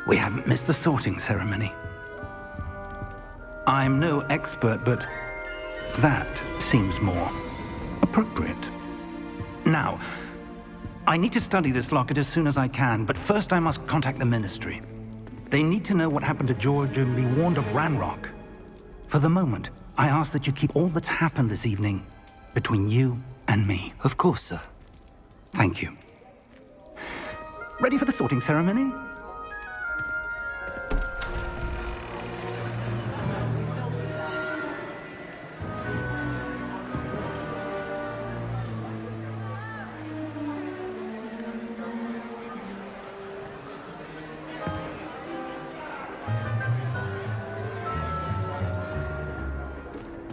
We haven't missed the sorting ceremony. I'm no expert, but that seems more appropriate. Now, I need to study this locket as soon as I can, but first I must contact the Ministry. They need to know what happened to George and be warned of Ranrock. For the moment, I ask that you keep all that's happened this evening between you and me. Of course, sir. Thank you. Ready for the sorting ceremony?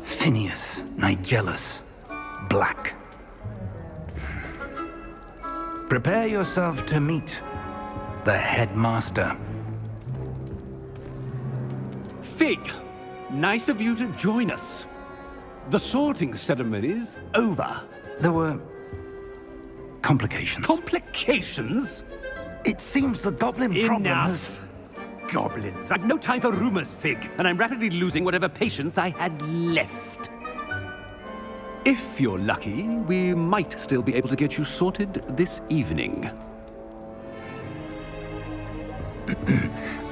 Phineas, Nigellus, Black. Prepare yourself to meet the headmaster. Fig, nice of you to join us. The sorting ceremony's over. There were complications. Complications? It seems the goblin problem has... Enough. Goblins. I've no time for rumors, Fig, and I'm rapidly losing whatever patience I had left. If you're lucky, we might still be able to get you sorted this evening.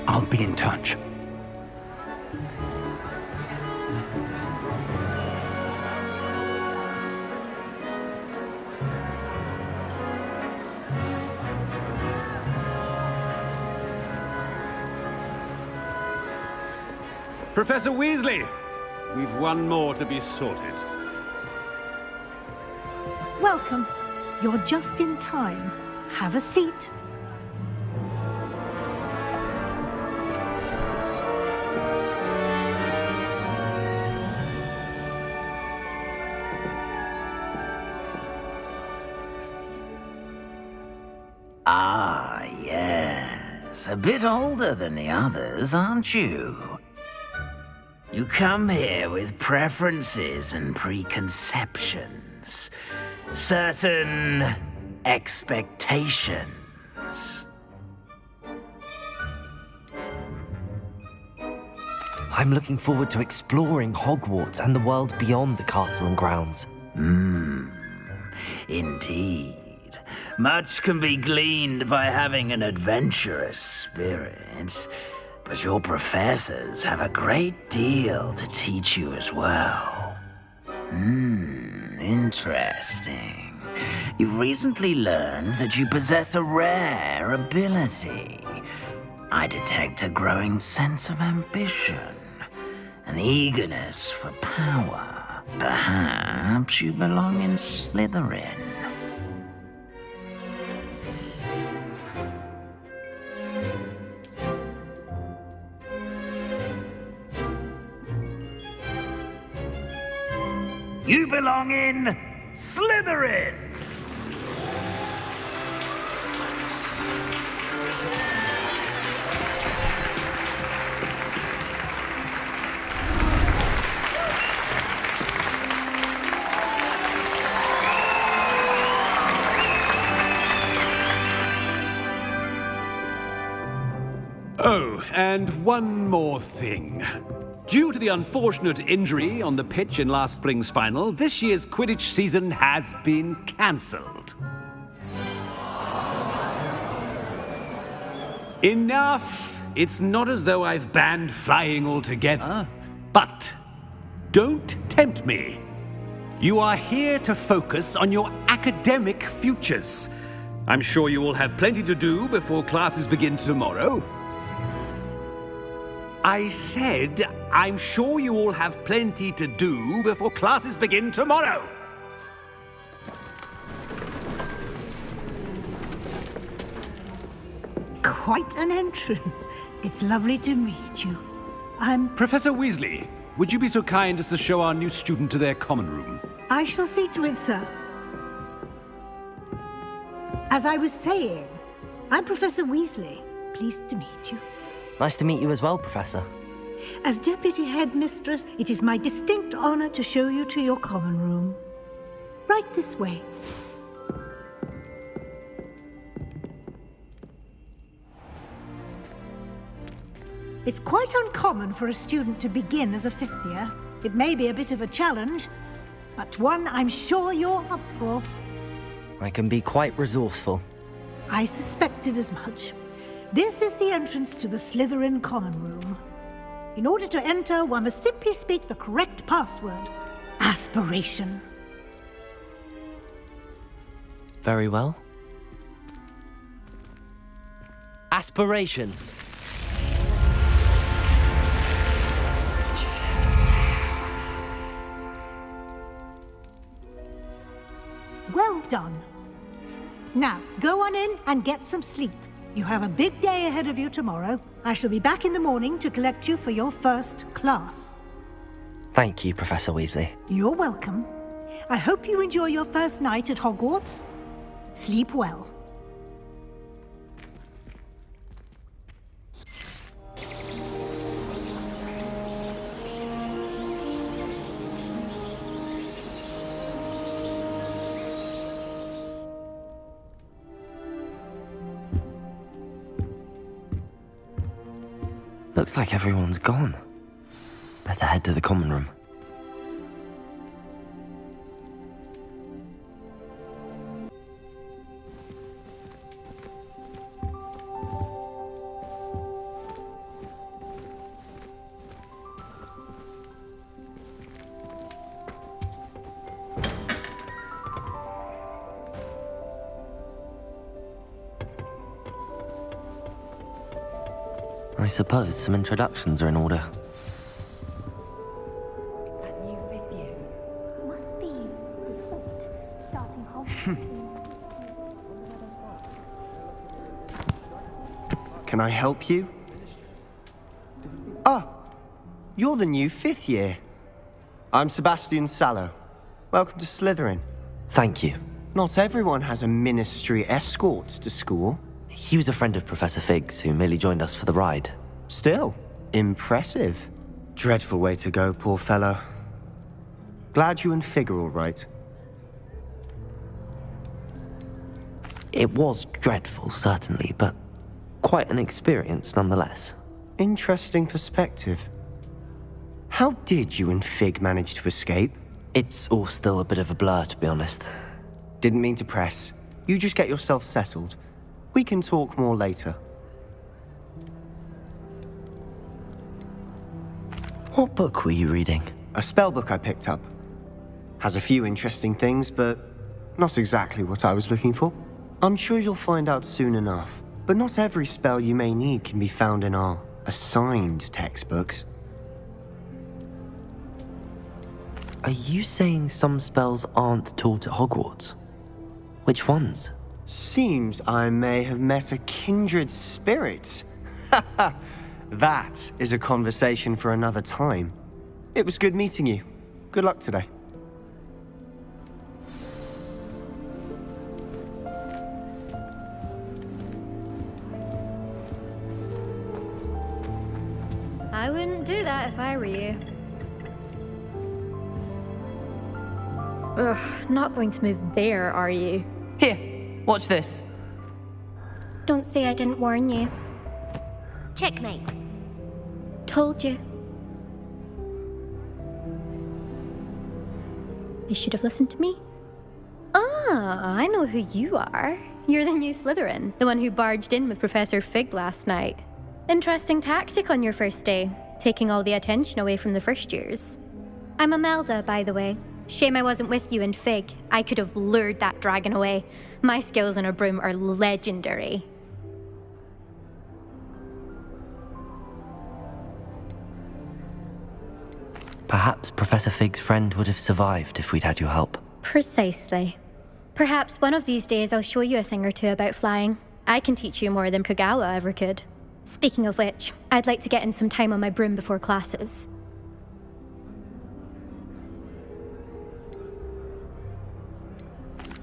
I'll be in touch. Professor Weasley, we've one more to be sorted. Welcome. You're just in time. Have a seat. Ah, yes. A bit older than the others, aren't you? You come here with preferences and preconceptions. Certain expectations. I'm looking forward to exploring Hogwarts and the world beyond the castle and grounds. Indeed. Much can be gleaned by having an adventurous spirit, but your professors have a great deal to teach you as well. Interesting. You've recently learned that you possess a rare ability. I detect a growing sense of ambition, an eagerness for power. Perhaps you belong in Slytherin. You belong in Slytherin! Oh, and one more thing. Due to the unfortunate injury on the pitch in last spring's final, this year's Quidditch season has been cancelled. Enough! It's not as though I've banned flying altogether, but don't tempt me. You are here to focus on your academic futures. I'm sure you will have plenty to do before classes begin tomorrow. I said, I'm sure you all have plenty to do before classes begin tomorrow. Quite an entrance. It's lovely to meet you. Professor Weasley, would you be so kind as to show our new student to their common room? I shall see to it, sir. As I was saying, I'm Professor Weasley. Pleased to meet you. Nice to meet you as well, Professor. As Deputy Headmistress, it is my distinct honor to show you to your common room. Right this way. It's quite uncommon for a student to begin as a fifth year. It may be a bit of a challenge, but one I'm sure you're up for. I can be quite resourceful. I suspected as much. This is the entrance to the Slytherin Common Room. In order to enter, one must simply speak the correct password. Aspiration. Very well. Aspiration. Well done. Now, go on in and get some sleep. You have a big day ahead of you tomorrow. I shall be back in the morning to collect you for your first class. Thank you, Professor Weasley. You're welcome. I hope you enjoy your first night at Hogwarts. Sleep well. Looks like everyone's gone. Better head to the common room. I suppose some introductions are in order. That new fifth year. Must be the starting Hogwarts. Can I help you? Ah, you're the new fifth year. I'm Sebastian Sallow. Welcome to Slytherin. Thank you. Not everyone has a ministry escort to school. He was a friend of Professor Fig's who merely joined us for the ride. Still, impressive. Dreadful way to go, poor fellow. Glad you and Fig are all right. It was dreadful, certainly, but quite an experience nonetheless. Interesting perspective. How did you and Fig manage to escape? It's all still a bit of a blur, to be honest. Didn't mean to press. You just get yourself settled. We can talk more later. What book were you reading? A spell book I picked up. Has a few interesting things, but not exactly what I was looking for. I'm sure you'll find out soon enough. But not every spell you may need can be found in our assigned textbooks. Are you saying some spells aren't taught at Hogwarts? Which ones? Seems I may have met a kindred spirit. That is a conversation for another time. It was good meeting you. Good luck today. I wouldn't do that if I were you. Ugh, not going to move there, are you? Here, watch this. Don't say I didn't warn you. Checkmate. Told you. They should have listened to me. Ah, I know who you are. You're the new Slytherin, the one who barged in with Professor Fig last night. Interesting tactic on your first day, taking all the attention away from the first years. I'm Imelda, by the way. Shame I wasn't with you and Fig. I could have lured that dragon away. My skills on a broom are legendary. Perhaps Professor Fig's friend would have survived if we'd had your help. Precisely. Perhaps one of these days I'll show you a thing or two about flying. I can teach you more than Kogawa ever could. Speaking of which, I'd like to get in some time on my broom before classes.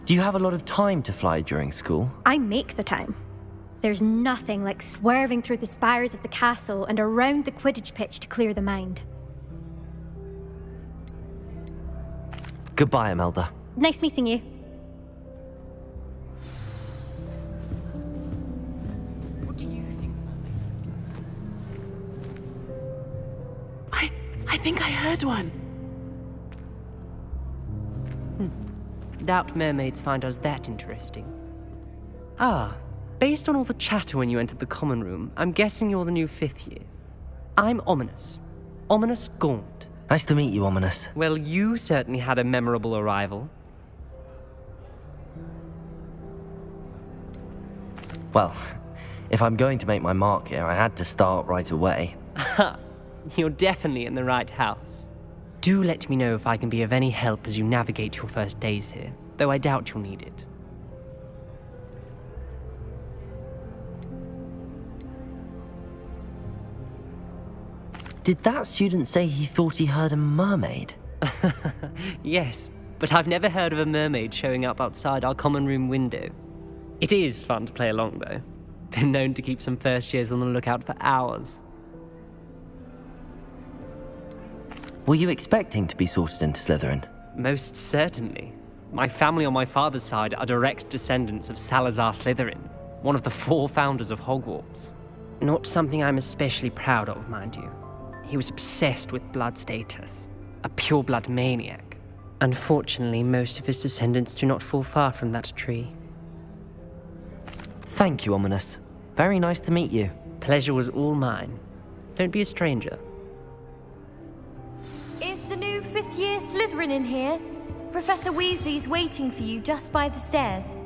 Do you have a lot of time to fly during school? I make the time. There's nothing like swerving through the spires of the castle and around the Quidditch pitch to clear the mind. Goodbye, Imelda. Nice meeting you. What do you think about this? I think I heard one. Doubt mermaids find us that interesting. Ah, based on all the chatter when you entered the common room, I'm guessing you're the new 5th year. I'm Ominous. Ominous Gaunt. Nice to meet you, Ominous. Well, you certainly had a memorable arrival. Well, if I'm going to make my mark here, I had to start right away. Ha! You're definitely in the right house. Do let me know if I can be of any help as you navigate your first days here, though I doubt you'll need it. Did that student say he thought he heard a mermaid? Yes, but I've never heard of a mermaid showing up outside our common room window. It is fun to play along, though. Been known to keep some first years on the lookout for hours. Were you expecting to be sorted into Slytherin? Most certainly. My family on my father's side are direct descendants of Salazar Slytherin, one of the 4 founders of Hogwarts. Not something I'm especially proud of, mind you. He was obsessed with blood status, a pure-blood maniac. Unfortunately, most of his descendants do not fall far from that tree. Thank you, Ominous. Very nice to meet you. Pleasure was all mine. Don't be a stranger. Is the new 5th year Slytherin in here? Professor Weasley's waiting for you just by the stairs.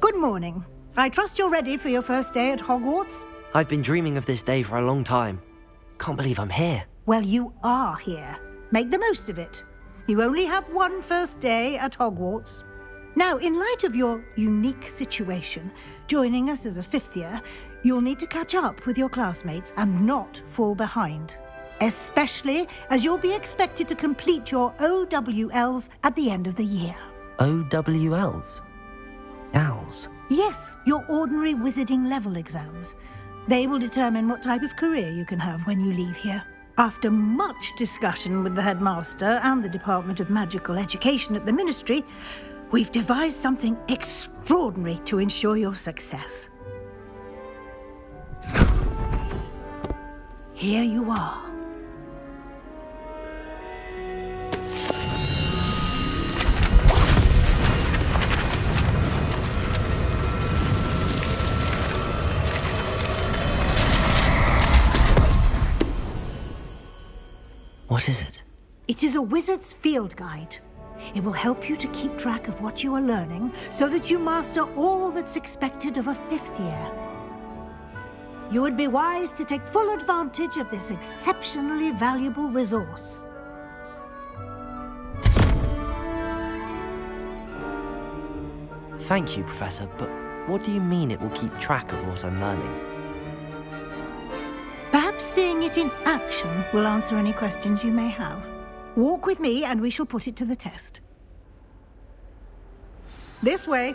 Good morning. I trust you're ready for your first day at Hogwarts? I've been dreaming of this day for a long time. Can't believe I'm here. Well, you are here. Make the most of it. You only have one first day at Hogwarts. Now, in light of your unique situation, joining us as a 5th year, you'll need to catch up with your classmates and not fall behind. Especially as you'll be expected to complete your OWLs at the end of the year. OWLs? Owls? Yes, your ordinary wizarding level exams. They will determine what type of career you can have when you leave here. After much discussion with the headmaster and the Department of Magical Education at the Ministry, we've devised something extraordinary to ensure your success. Here you are. What is it? It is a wizard's field guide. It will help you to keep track of what you are learning so that you master all that's expected of a 5th year. You would be wise to take full advantage of this exceptionally valuable resource. Thank you, Professor, but what do you mean it will keep track of what I'm learning? Perhaps seeing it in action will answer any questions you may have. Walk with me and we shall put it to the test. This way.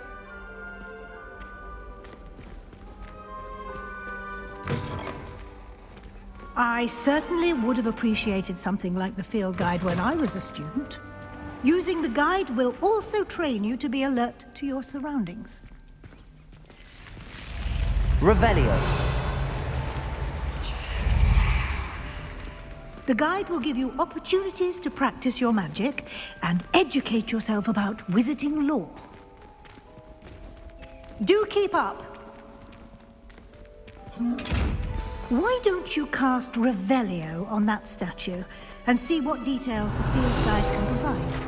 I certainly would have appreciated something like the field guide when I was a student. Using the guide will also train you to be alert to your surroundings. Revelio. The guide will give you opportunities to practice your magic and educate yourself about wizarding lore. Do keep up. Why don't you cast Revelio on that statue and see what details the field guide can provide?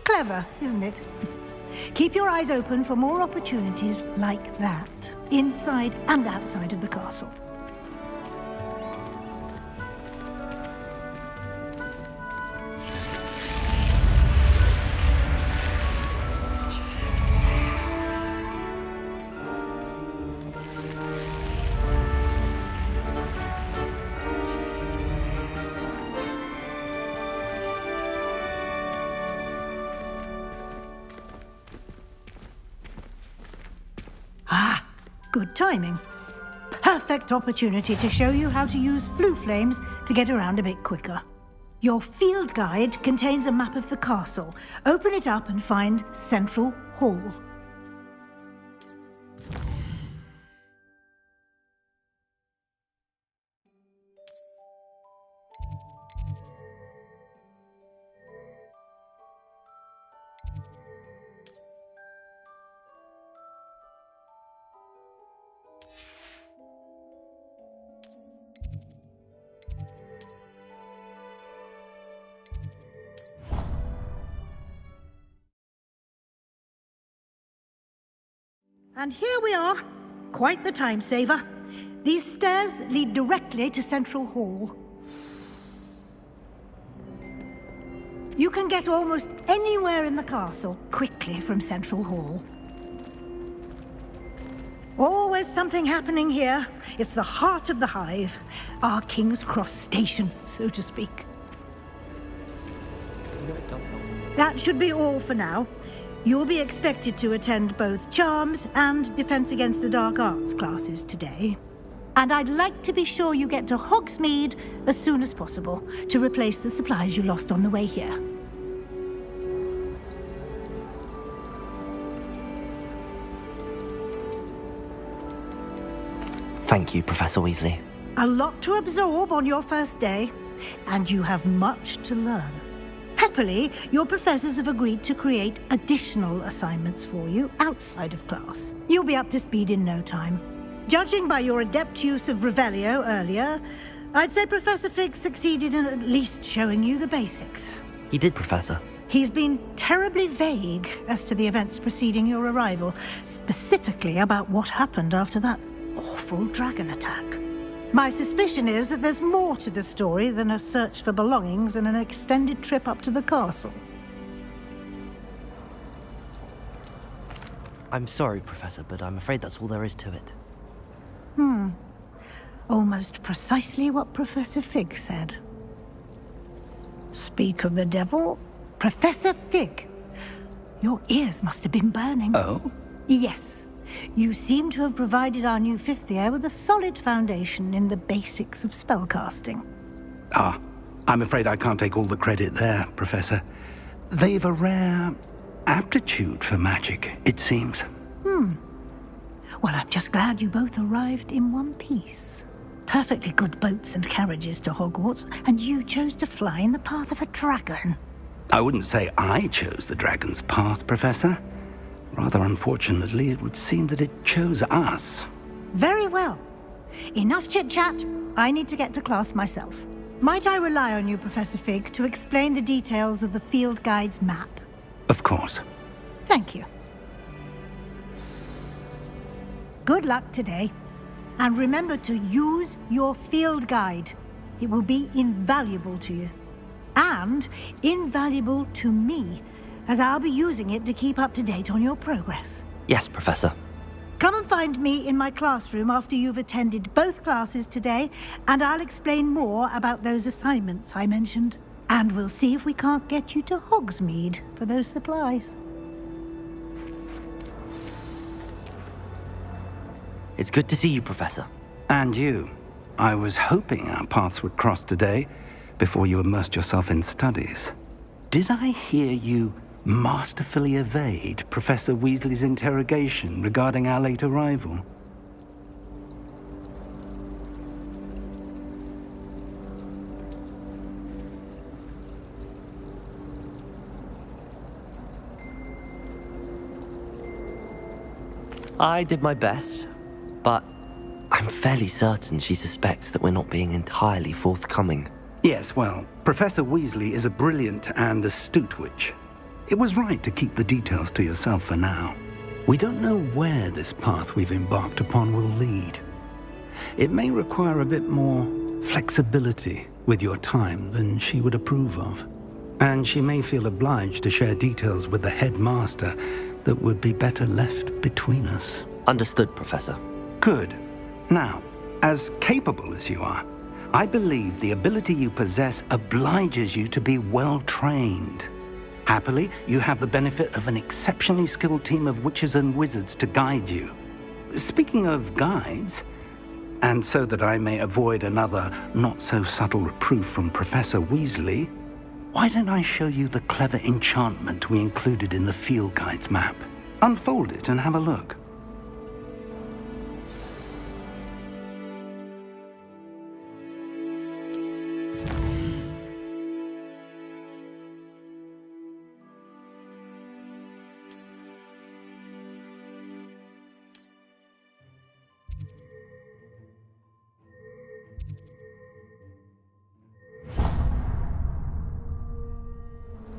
Clever, isn't it? Keep your eyes open for more opportunities like that, inside and outside of the castle. Good timing. Perfect opportunity to show you how to use flue flames to get around a bit quicker. Your field guide contains a map of the castle. Open it up and find Central Hall. And here we are. Quite the time saver. These stairs lead directly to Central Hall. You can get almost anywhere in the castle quickly from Central Hall. Always something happening here. It's the heart of the hive. Our King's Cross station, so to speak. It does help. That should be all for now. You'll be expected to attend both Charms and Defense Against the Dark Arts classes today. And I'd like to be sure you get to Hogsmeade as soon as possible to replace the supplies you lost on the way here. Thank you, Professor Weasley. A lot to absorb on your first day, and you have much to learn. Happily, your professors have agreed to create additional assignments for you outside of class. You'll be up to speed in no time. Judging by your adept use of Revelio earlier, I'd say Professor Fig succeeded in at least showing you the basics. He did, Professor. He's been terribly vague as to the events preceding your arrival, specifically about what happened after that awful dragon attack. My suspicion is that there's more to the story than a search for belongings and an extended trip up to the castle. I'm sorry, Professor, but I'm afraid that's all there is to it. Almost precisely what Professor Fig said. Speak of the devil, Professor Fig. Your ears must have been burning. Oh? Yes. You seem to have provided our new fifth year with a solid foundation in the basics of spellcasting. Ah, I'm afraid I can't take all the credit there, Professor. They've a rare aptitude for magic, it seems. Well, I'm just glad you both arrived in one piece. Perfectly good boats and carriages to Hogwarts, and you chose to fly in the path of a dragon. I wouldn't say I chose the dragon's path, Professor. Rather unfortunately, it would seem that it chose us. Very well. Enough chit-chat. I need to get to class myself. Might I rely on you, Professor Fig, to explain the details of the field guide's map? Of course. Thank you. Good luck today. And remember to use your field guide. It will be invaluable to you. And invaluable to me, as I'll be using it to keep up to date on your progress. Yes, Professor. Come and find me in my classroom after you've attended both classes today, and I'll explain more about those assignments I mentioned. And we'll see if we can't get you to Hogsmeade for those supplies. It's good to see you, Professor. And you. I was hoping our paths would cross today, before you immersed yourself in studies. Did I hear you masterfully evade Professor Weasley's interrogation regarding our late arrival? I did my best, but I'm fairly certain she suspects that we're not being entirely forthcoming. Yes, well, Professor Weasley is a brilliant and astute witch. It was right to keep the details to yourself for now. We don't know where this path we've embarked upon will lead. It may require a bit more flexibility with your time than she would approve of. And she may feel obliged to share details with the headmaster that would be better left between us. Understood, Professor. Good. Now, as capable as you are, I believe the ability you possess obliges you to be well trained. Happily, you have the benefit of an exceptionally skilled team of witches and wizards to guide you. Speaking of guides, and so that I may avoid another not-so-subtle reproof from Professor Weasley, why don't I show you the clever enchantment we included in the field guide's map? Unfold it and have a look.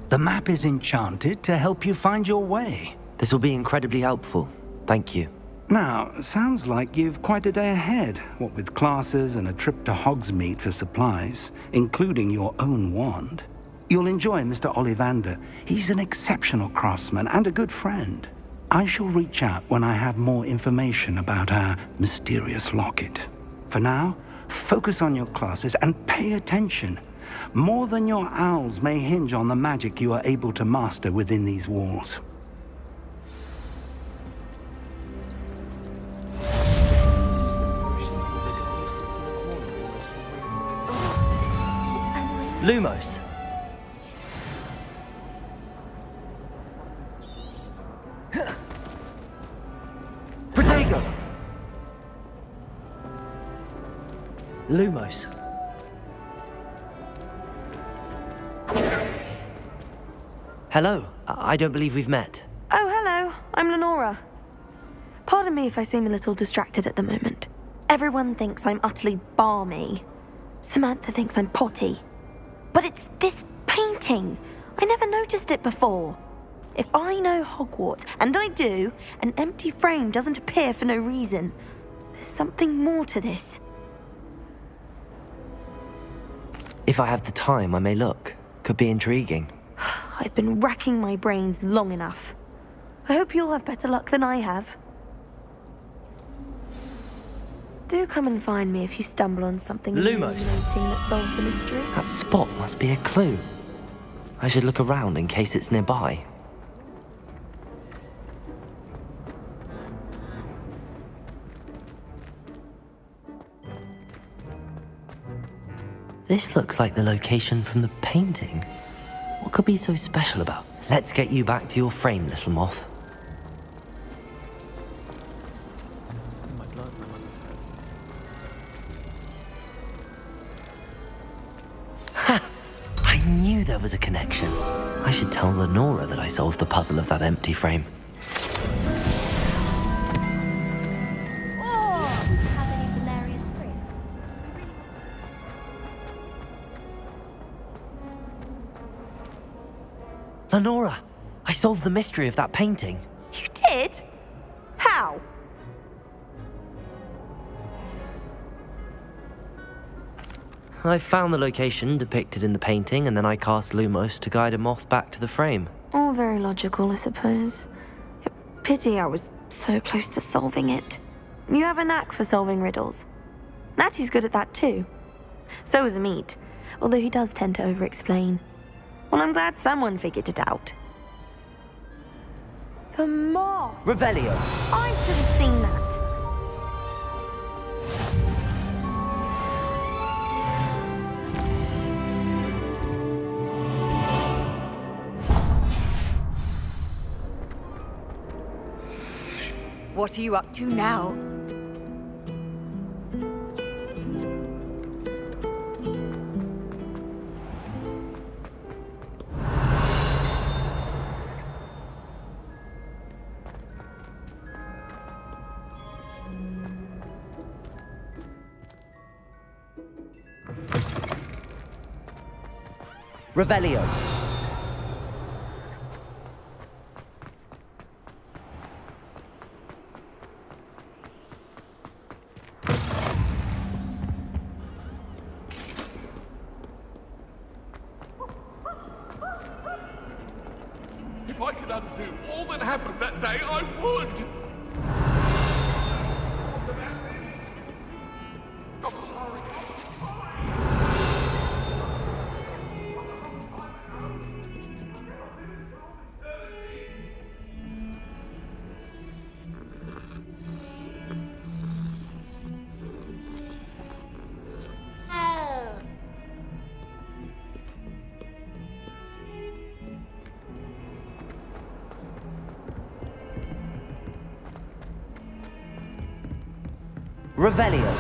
The map is enchanted to help you find your way. This will be incredibly helpful. Thank you. Now, sounds like you've quite a day ahead, what with classes and a trip to Hogsmeade for supplies, including your own wand. You'll enjoy Mr. Ollivander. He's an exceptional craftsman and a good friend. I shall reach out when I have more information about our mysterious locket. For now, focus on your classes and pay attention. More than your owls may hinge on the magic you are able to master within these walls. Lumos. Protego. Lumos. Hello. I don't believe we've met. Oh, hello. I'm Lenora. Pardon me if I seem a little distracted at the moment. Everyone thinks I'm utterly balmy. Samantha thinks I'm potty. But it's this painting. I never noticed it before. If I know Hogwarts, and I do, an empty frame doesn't appear for no reason. There's something more to this. If I have the time, I may look. Could be intriguing. I've been racking my brains long enough. I hope you'll have better luck than I have. Do come and find me if you stumble on something Lumos. illuminating that solves the mystery. That spot must be a clue. I should look around in case it's nearby. This looks like the location from the painting. What could be so special about? Let's get you back to your frame, little moth. Ha! I knew there was a connection. I should tell Lenora that I solved the puzzle of that empty frame. Lenora, I solved the mystery of that painting. You did? How? I found the location depicted in the painting, and then I cast Lumos to guide a moth back to the frame. All very logical, I suppose. Pity I was so close to solving it. You have a knack for solving riddles. Natty's good at that too. So is Amit, although he does tend to over-explain. Well, I'm glad someone figured it out. The moth! Revelio! I should have seen that. What are you up to now? Revelio. If I could undo all that happened that day, I would! I'm sorry. Revelio.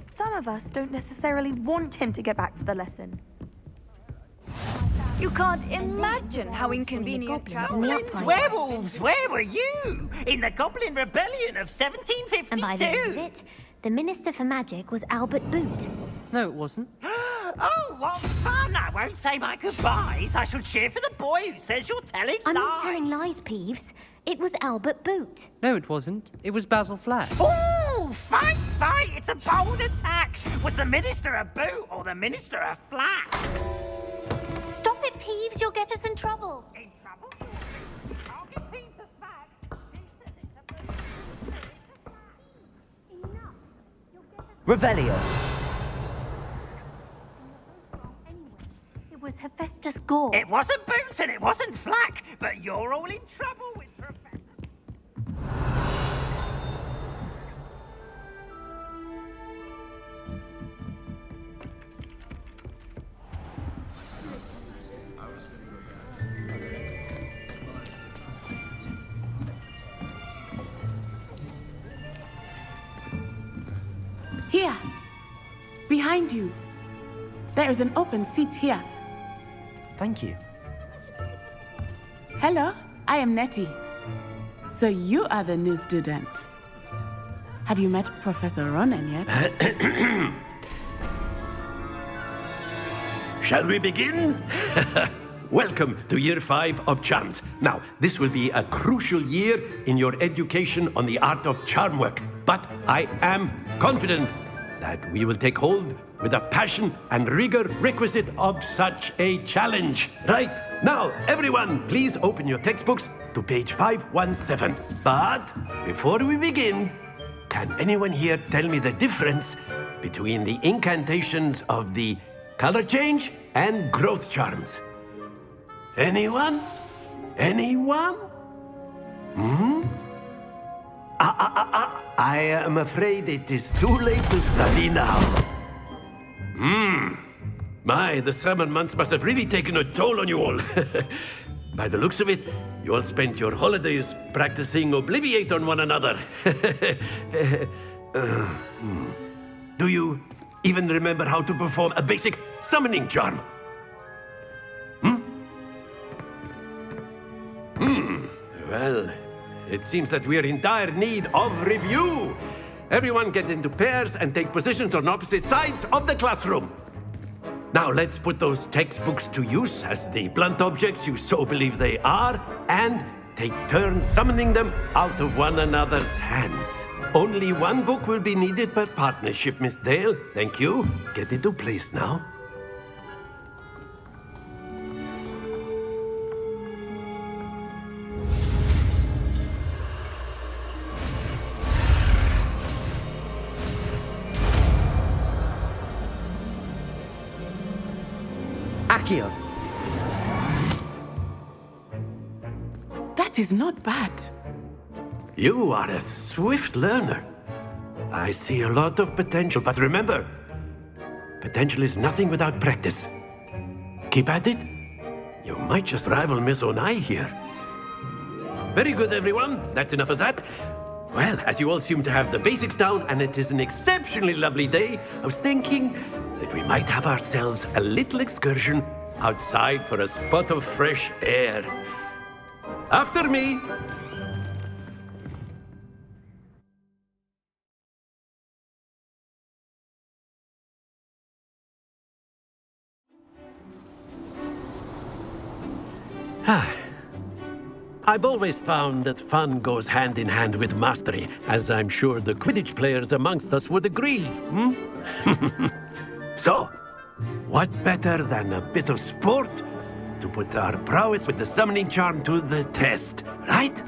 Some of us don't necessarily want him to get back to the lesson. You can't imagine how inconvenient travel is. Werewolves, where were you? In the Goblin Rebellion of 1752? And by the end of it, the Minister for Magic was Albert Boot. No, it wasn't. Oh, what fun! I won't say my goodbyes. I shall cheer for the boy who says you're telling I'm lies. not telling lies, Peeves. It was Albert Boot. No, it wasn't. It was Basil Flack. Ooh, fight! It's a bold attack. Was the Minister a boot or the Minister a flat? Stop it, Peeves. You'll get us in trouble. In trouble? I'll give Peeves a smack. He said it's a boot. Enough. You'll get us Revelio. anyway. It was Hephaestus Gore. It wasn't Boots and it wasn't Flack, but you're all in trouble with Professor. Here, behind you. There is an open seat here. Thank you. Hello, I am Nettie. So you are the new student. Have you met Professor Ronan yet? Shall we begin? Welcome to Year 5 of Charms. Now, this will be a crucial year in your education on the art of charm work. But I am confident that we will take hold with the passion and rigor requisite of such a challenge. Right, now, everyone, please open your textbooks to page 517. But before we begin, can anyone here tell me the difference between the incantations of the color change and growth charms? Anyone? Anyone? I am afraid it is too late to study now. My, the summer months must have really taken a toll on you all. By the looks of it, you all spent your holidays practicing Obliviate on one another. Do you even remember how to perform a basic summoning charm? Well, it seems that we are in dire need of review. Everyone get into pairs and take positions on opposite sides of the classroom. Now let's put those textbooks to use as the blunt objects you so believe they are, and take turns summoning them out of one another's hands. Only one book will be needed per partnership, Miss Dale. Thank you. Get into place now. Accio. That is not bad. You are a swift learner. I see a lot of potential, but remember, potential is nothing without practice. Keep at it. You might just rival Miss Onai here. Very good, everyone. That's enough of that. Well, as you all seem to have the basics down, and it is an exceptionally lovely day, I was thinking that we might have ourselves a little excursion outside for a spot of fresh air. After me. I've always found that fun goes hand in hand with mastery, as I'm sure the Quidditch players amongst us would agree. So, what better than a bit of sport to put our prowess with the summoning charm to the test, right?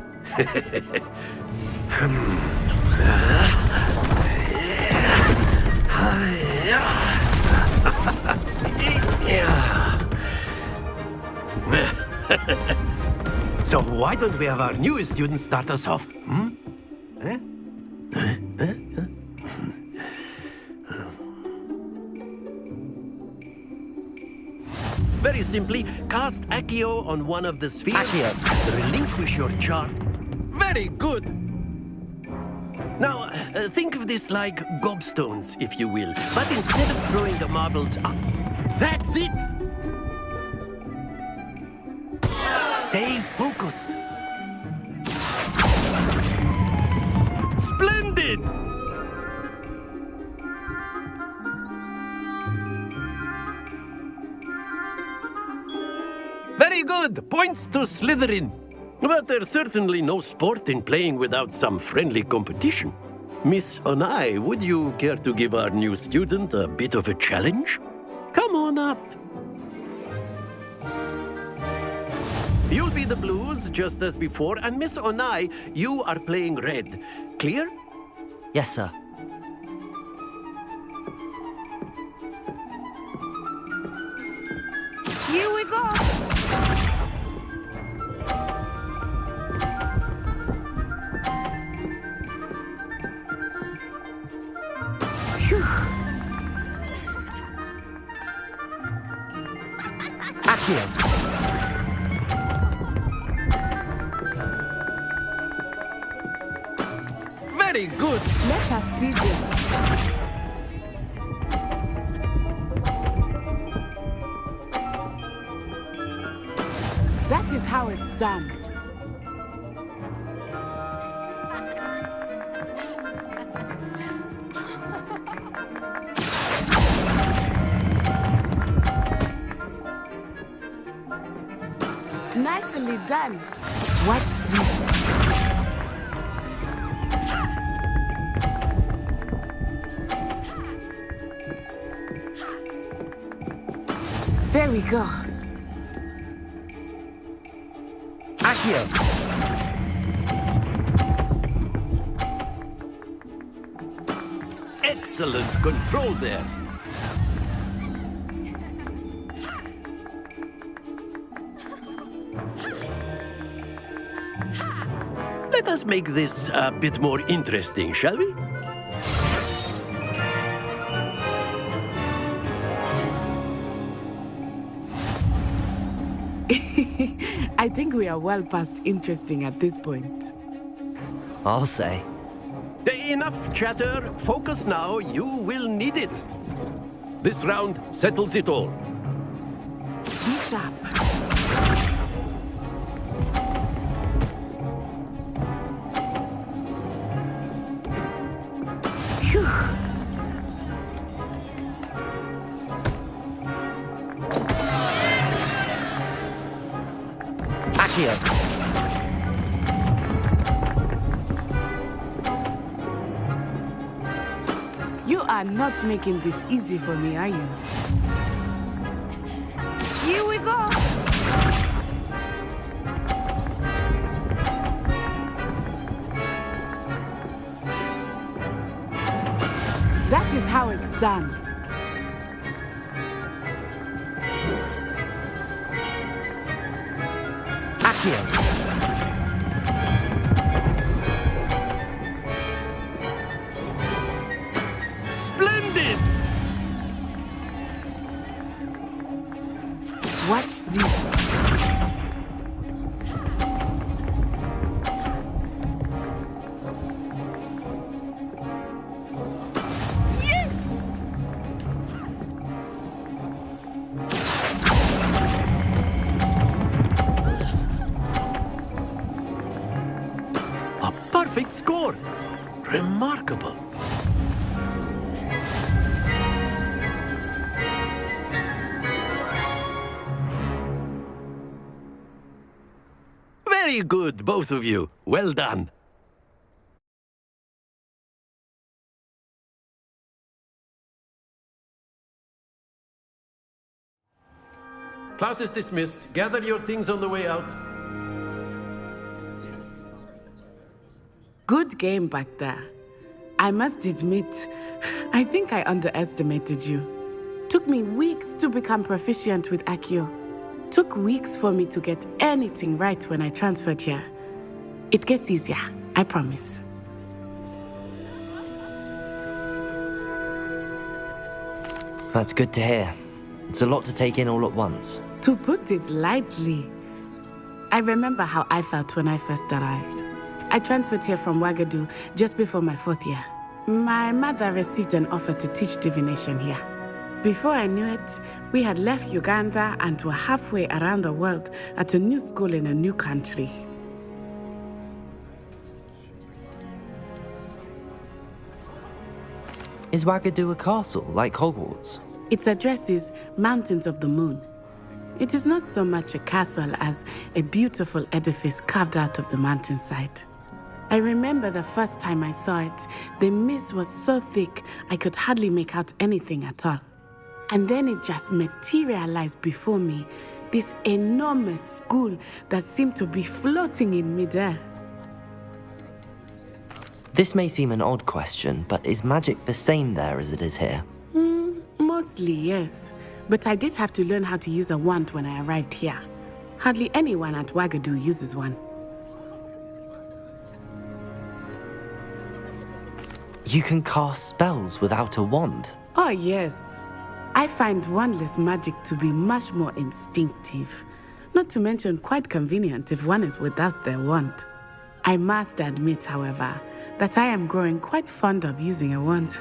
So why don't we have our newest student start us off? Very simply, cast Accio on one of the spheres. Accio. Relinquish your charm. Very good. Now, think of this like gobstones, if you will. But instead of throwing the marbles up, that's it! Stay focused. Splendid! Very good. Points to Slytherin. But there's certainly no sport in playing without some friendly competition. Miss Onai, would you care to give our new student a bit of a challenge? Come on up. You'll be the blues, just as before, and Miss Onai, you are playing red. Clear? Yes, sir. Here we go! Accio. Very good. Let us see this. That is how it's done. Nicely done. Watch this. There we go. Accio. Excellent control there. Let us make this a bit more interesting, shall we? I think we are well past interesting at this point. I'll say. Enough chatter. Focus now. You will need it. This round settles it all. Be sharp. Phew. Accio. You are not making this easy for me, are you? Here we go! That is how it's done. Accio. Remarkable. Very good, both of you. Well done. Class is dismissed. Gather your things on the way out. Good game back there. I must admit, I think I underestimated you. Took me weeks to become proficient with Accio. Took weeks for me to get anything right when I transferred here. It gets easier, I promise. That's good to hear. It's a lot to take in all at once. To put it lightly, I remember how I felt when I first arrived. I transferred here from Ouagadougou just before my 4th year. My mother received an offer to teach divination here. Before I knew it, we had left Uganda and were halfway around the world at a new school in a new country. Is Ouagadougou a castle, like Hogwarts? Its address is Mountains of the Moon. It is not so much a castle as a beautiful edifice carved out of the mountainside. I remember the first time I saw it, the mist was so thick I could hardly make out anything at all. And then it just materialized before me, this enormous school that seemed to be floating in midair. This may seem an odd question, but is magic the same there as it is here? Mostly, yes. But I did have to learn how to use a wand when I arrived here. Hardly anyone at Ouagadougou uses one. You can cast spells without a wand? Oh, yes. I find wandless magic to be much more instinctive. Not to mention quite convenient if one is without their wand. I must admit, however, that I am growing quite fond of using a wand.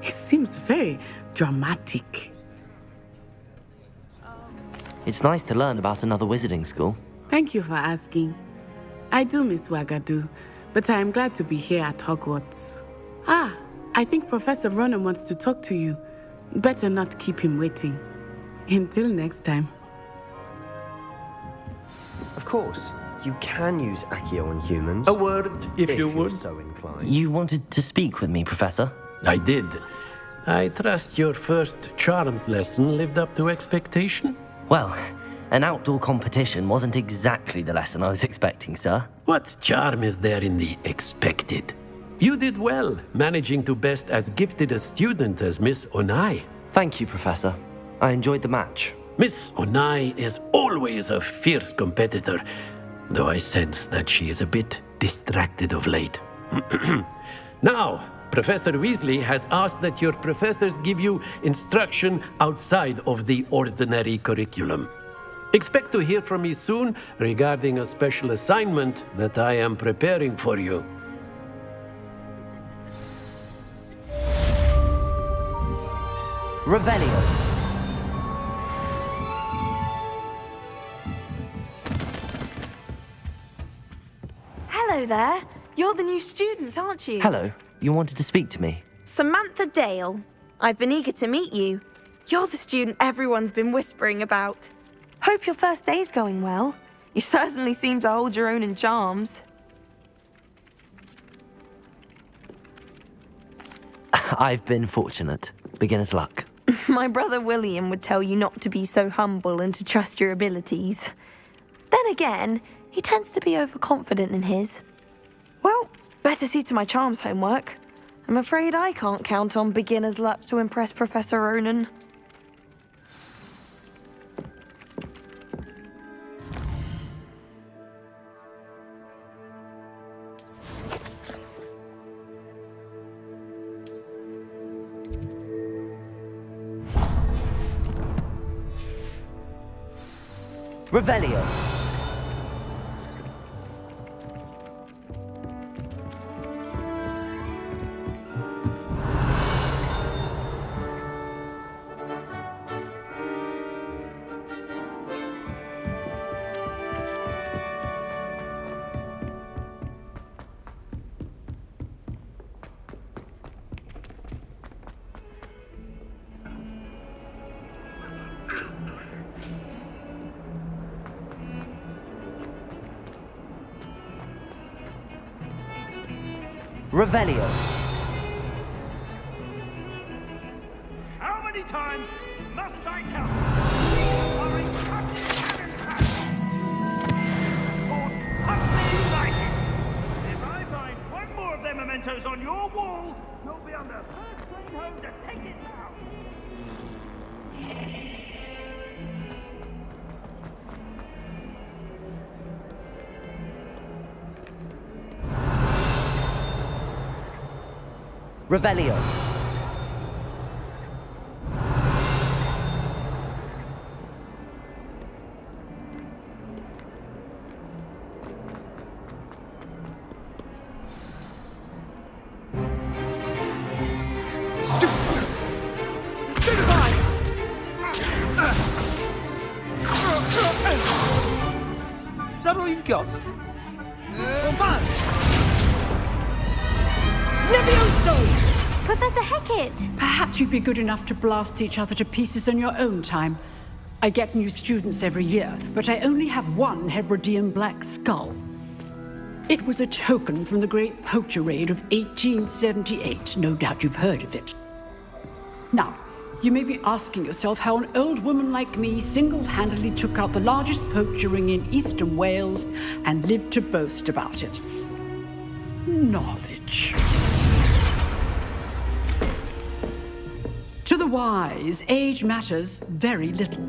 It seems very dramatic. It's nice to learn about another wizarding school. Thank you for asking. I do miss Ouagadougou, but I am glad to be here at Hogwarts. I think Professor Ronan wants to talk to you. Better not keep him waiting. Until next time. Of course, you can use Accio on humans. A word, if you you're would. so inclined. You wanted to speak with me, Professor? I did. I trust your first charms lesson lived up to expectation? Well, an outdoor competition wasn't exactly the lesson I was expecting, sir. What charm is there in the expected? You did well, managing to best as gifted a student as Miss Onai. Thank you, Professor. I enjoyed the match. Miss Onai is always a fierce competitor, though I sense that she is a bit distracted of late. Now, Professor Weasley has asked that your professors give you instruction outside of the ordinary curriculum. Expect to hear from me soon regarding a special assignment that I am preparing for you. Revelio. Hello there. You're the new student, aren't you? Hello. You wanted to speak to me? Samantha Dale. I've been eager to meet you. You're the student everyone's been whispering about. Hope your first day's going well. You certainly seem to hold your own in charms. I've been fortunate. Beginner's luck. My brother William would tell you not to be so humble and to trust your abilities. Then again, he tends to be overconfident in his. Well, better see to my charms homework. I'm afraid I can't count on beginner's luck to impress Professor Ronan. Revelio. Revelio. How many times must I tell you? You are a fucking cannon. Force utterly united. If I find one more of them mementos on your wall, you'll be on the first train home to take it now. Revelio. Is that all you've got? Levioso! Professor Hecat! Perhaps you'd be good enough to blast each other to pieces on your own time. I get new students every year, but I only have one Hebridean black skull. It was a token from the Great Poacher Raid of 1878. No doubt you've heard of it. Now, you may be asking yourself how an old woman like me single-handedly took out the largest poacher ring in eastern Wales and lived to boast about it. Knowledge. To the wise, age matters very little.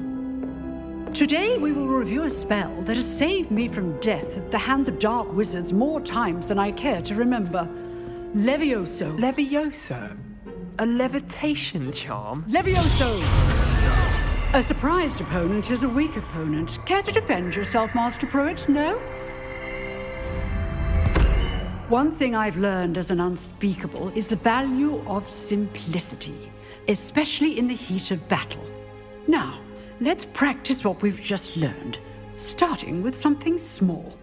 Today we will review a spell that has saved me from death at the hands of dark wizards more times than I care to remember. Levioso. Levioso? A levitation charm? Levioso! A surprised opponent is a weak opponent. Care to defend yourself, Master Pruitt? No? One thing I've learned as an unspeakable is the value of simplicity, especially in the heat of battle. Now, let's practice what we've just learned, starting with something small.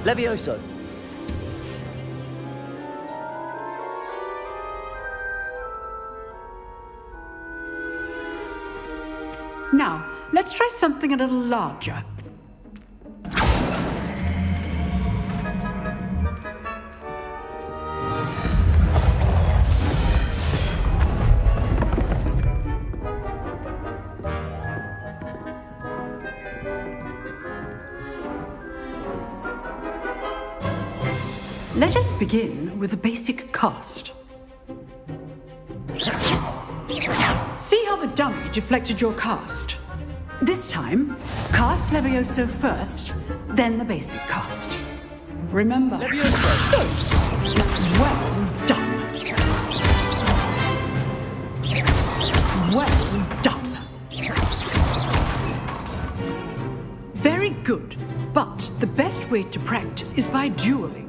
Levioso. Now, let's try something a little larger. Let us begin with the basic cast. See how the dummy deflected your cast? This time, cast Levioso first, then the basic cast. Remember. Levioso! Well done. Well done. Very good, but the best way to practice is by dueling.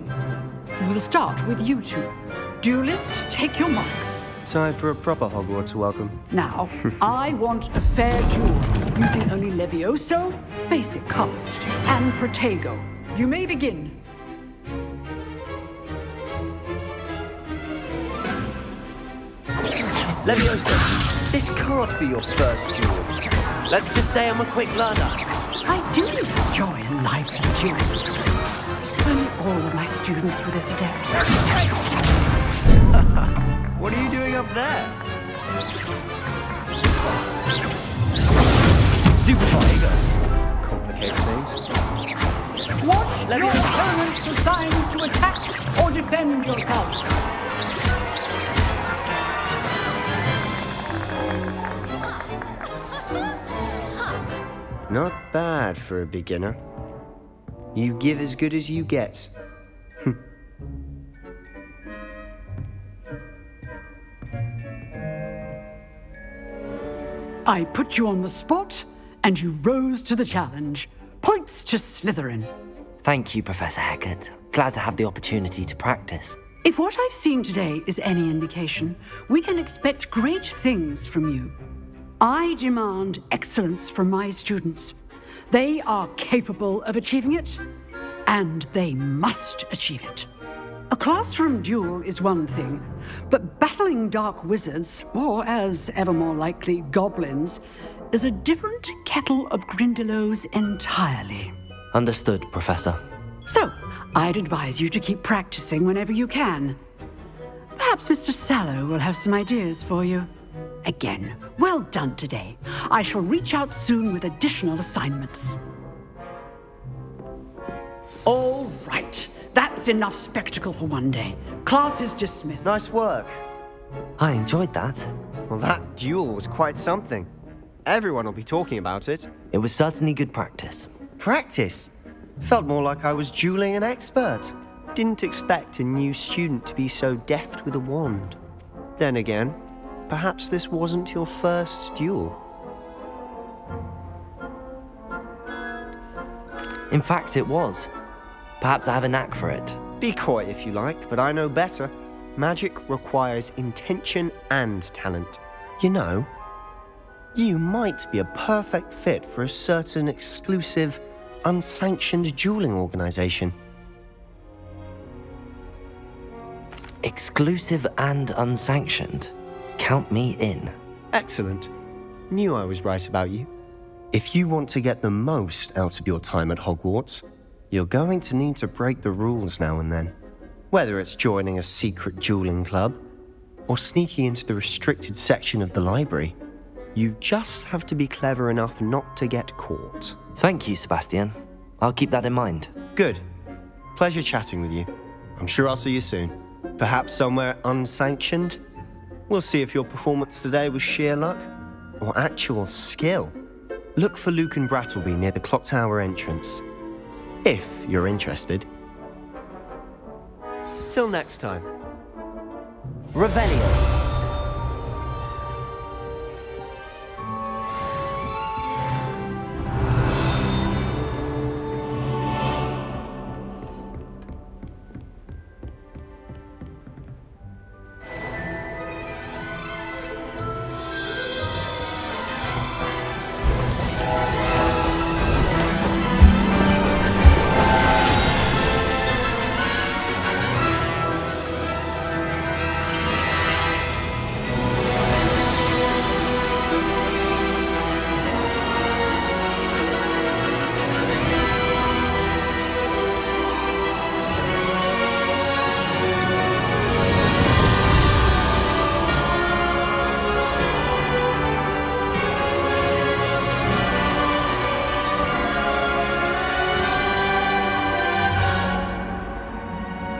We'll start with you two. Duelists, take your marks. Time for a proper Hogwarts welcome. Now, I want a fair duel, using only Levioso, basic cast, and Protego. You may begin. Levioso, this can't be your first duel. Let's just say I'm a quick learner. I do enjoy a lively duel. Only all of my students were this adept. What are you doing up there? Stupid Protego. Complicates things. Watch your opponents assigned to attack or defend yourself. Not bad for a beginner. You give as good as you get. I put you on the spot, and you rose to the challenge. Points to Slytherin. Thank you, Professor Hecat. Glad to have the opportunity to practice. If what I've seen today is any indication, we can expect great things from you. I demand excellence from my students. They are capable of achieving it, and they must achieve it. A classroom duel is one thing, but battling dark wizards, or as ever more likely, goblins, is a different kettle of Grindylows entirely. Understood, Professor. So, I'd advise you to keep practicing whenever you can. Perhaps Mr. Sallow will have some ideas for you. Again, well done today. I shall reach out soon with additional assignments. All right. That's enough spectacle for one day. Class is dismissed. Nice work. I enjoyed that. Well, that duel was quite something. Everyone will be talking about it. It was certainly good practice. Practice? Felt more like I was dueling an expert. Didn't expect a new student to be so deft with a wand. Then again, perhaps this wasn't your first duel. In fact, it was. Perhaps I have a knack for it. Be coy if you like, but I know better. Magic requires intention and talent. You know, you might be a perfect fit for a certain exclusive, unsanctioned dueling organization. Exclusive and unsanctioned? Count me in. Excellent. Knew I was right about you. If you want to get the most out of your time at Hogwarts, you're going to need to break the rules now and then. Whether it's joining a secret dueling club, or sneaking into the restricted section of the library, you just have to be clever enough not to get caught. Thank you, Sebastian. I'll keep that in mind. Good. Pleasure chatting with you. I'm sure I'll see you soon. Perhaps somewhere unsanctioned? We'll see if your performance today was sheer luck, or actual skill. Look for Luke and Brattleby near the clock tower entrance. If you're interested. Till next time. Revelio.